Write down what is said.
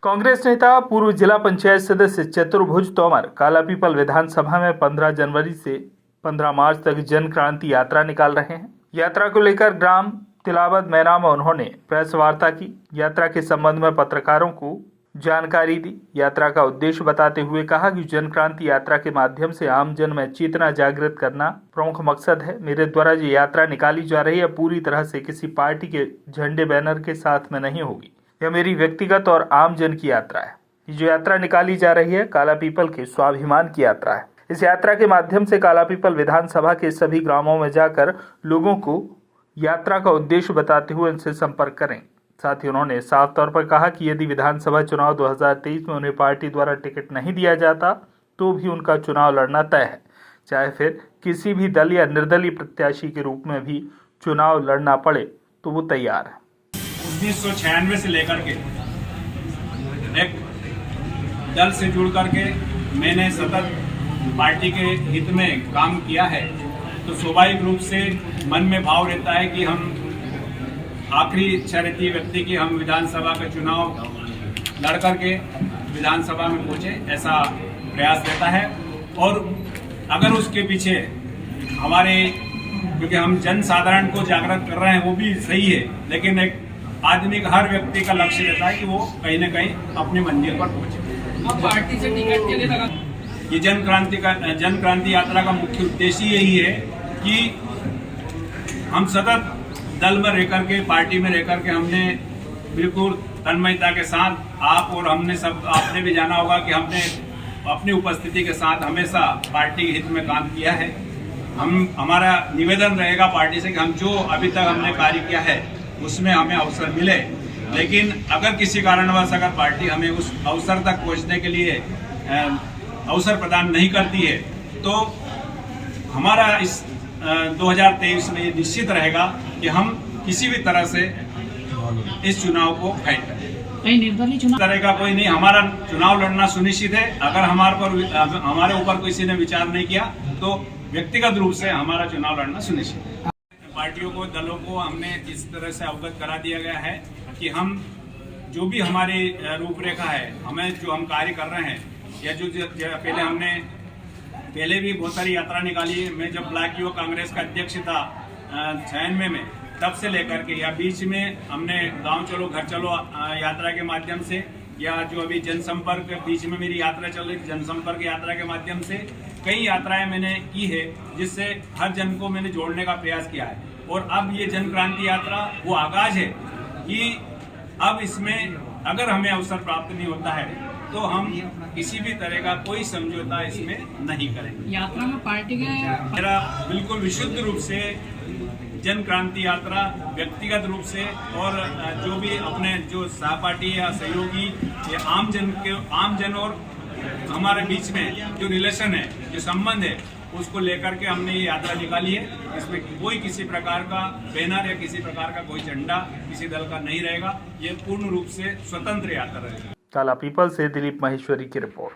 कांग्रेस नेता पूर्व जिला पंचायत सदस्य चतुर्भुज तोमर कालापीपल विधानसभा में 15 जनवरी से 15 मार्च तक जन क्रांति यात्रा निकाल रहे हैं। यात्रा को लेकर ग्राम तिलावत मैना में उन्होंने प्रेस वार्ता की। यात्रा के संबंध में पत्रकारों को जानकारी दी। यात्रा का उद्देश्य बताते हुए कहा कि जन क्रांति यात्रा के माध्यम से आम जन में चेतना जागृत करना प्रमुख मकसद है। मेरे द्वारा जो यात्रा निकाली जा रही है पूरी तरह से किसी पार्टी के झंडे बैनर के साथ में नहीं होगी। यह मेरी व्यक्तिगत और आम जन की यात्रा है। ये जो यात्रा निकाली जा रही है कालापीपल के स्वाभिमान की यात्रा है। इस यात्रा के माध्यम से कालापीपल विधानसभा के सभी ग्रामों में जाकर लोगों को यात्रा का उद्देश्य बताते हुए उनसे संपर्क करें। साथ ही उन्होंने साफ तौर पर कहा कि यदि विधानसभा चुनाव 2023 में उन्हें पार्टी द्वारा टिकट नहीं दिया जाता तो भी उनका चुनाव लड़ना तय है, चाहे फिर किसी भी दल या निर्दलीय प्रत्याशी के रूप में भी चुनाव लड़ना पड़े तो वो तैयार है। 1996 से लेकर के एक दल से जुड़ करके मैंने सतत पार्टी के हित में काम किया है, तो स्वाभाविक रूप से मन में भाव रहता है कि हम आखिरी इच्छा रहती है व्यक्ति की हम विधानसभा का चुनाव लड़ करके विधानसभा में पहुंचे, ऐसा प्रयास रहता है। और अगर उसके पीछे हमारे, क्योंकि हम जन साधारण को जागृत कर रहे हैं वो भी सही है, लेकिन एक आदमी का, हर व्यक्ति का लक्ष्य रहता है कि वो कहीं न कहीं अपनी मंजिल पर पहुंचे। पार्टी से टिकट के लिए लगा ये जन क्रांति यात्रा का मुख्य उद्देश्य यही है कि हम सतत दल में रह करके, पार्टी में रह करके हमने बिल्कुल तन्मयता के साथ, आप और हमने सब, आपने भी जाना होगा कि हमने अपनी उपस्थिति के साथ हमेशा पार्टी के हित में काम किया है। हमारा निवेदन रहेगा पार्टी से कि हम जो अभी तक हमने कार्य किया है उसमें हमें अवसर मिले, लेकिन अगर किसी कारणवश अगर पार्टी हमें उस अवसर तक पहुंचने के लिए अवसर प्रदान नहीं करती है तो हमारा इस 2023 में ये निश्चित रहेगा कि हम किसी भी तरह से इस चुनाव को फाइट करें। कहीं निर्दलीय चुनाव तरह का कोई नहीं, हमारा चुनाव लड़ना सुनिश्चित है। अगर हमारे ऊपर किसी ने विचार नहीं किया तो व्यक्तिगत रूप से हमारा चुनाव लड़ना सुनिश्चित है। पार्टियों को, दलों को हमने इस तरह से अवगत करा दिया गया है कि हम जो भी हमारी रूपरेखा है, हमें जो हम कार्य कर रहे हैं, या जो पहले भी बहुत सारी यात्रा निकाली। मैं जब ब्लॉक युवा कांग्रेस का अध्यक्ष था 96 में, तब से लेकर के या बीच में हमने गांव चलो घर चलो यात्रा के माध्यम से, या जो अभी जनसंपर्क बीच में मेरी यात्रा चल रही थी, जनसंपर्क यात्रा के माध्यम से कई यात्राएं मैंने की है, जिससे हर जन को मैंने जोड़ने का प्रयास किया है। और अब ये जन क्रांति यात्रा वो आगाज है कि अब इसमें अगर हमें अवसर प्राप्त नहीं होता है तो हम किसी भी तरह का कोई समझौता इसमें नहीं करेंगे। यात्रा में पार्टी के मेरा बिल्कुल विशुद्ध रूप से जन क्रांति यात्रा व्यक्तिगत रूप से, और जो भी अपने जो सहपाठी या सहयोगी या आम जन और हमारे बीच में जो रिलेशन है, जो संबंध है, उसको लेकर के हमने ये यात्रा निकाली है। इसमें कोई किसी प्रकार का बैनर या किसी प्रकार का कोई झंडा किसी दल का नहीं रहेगा। ये पूर्ण रूप से स्वतंत्र यात्रा रहेगी। कालापीपल से दिलीप माहेश्वरी की रिपोर्ट।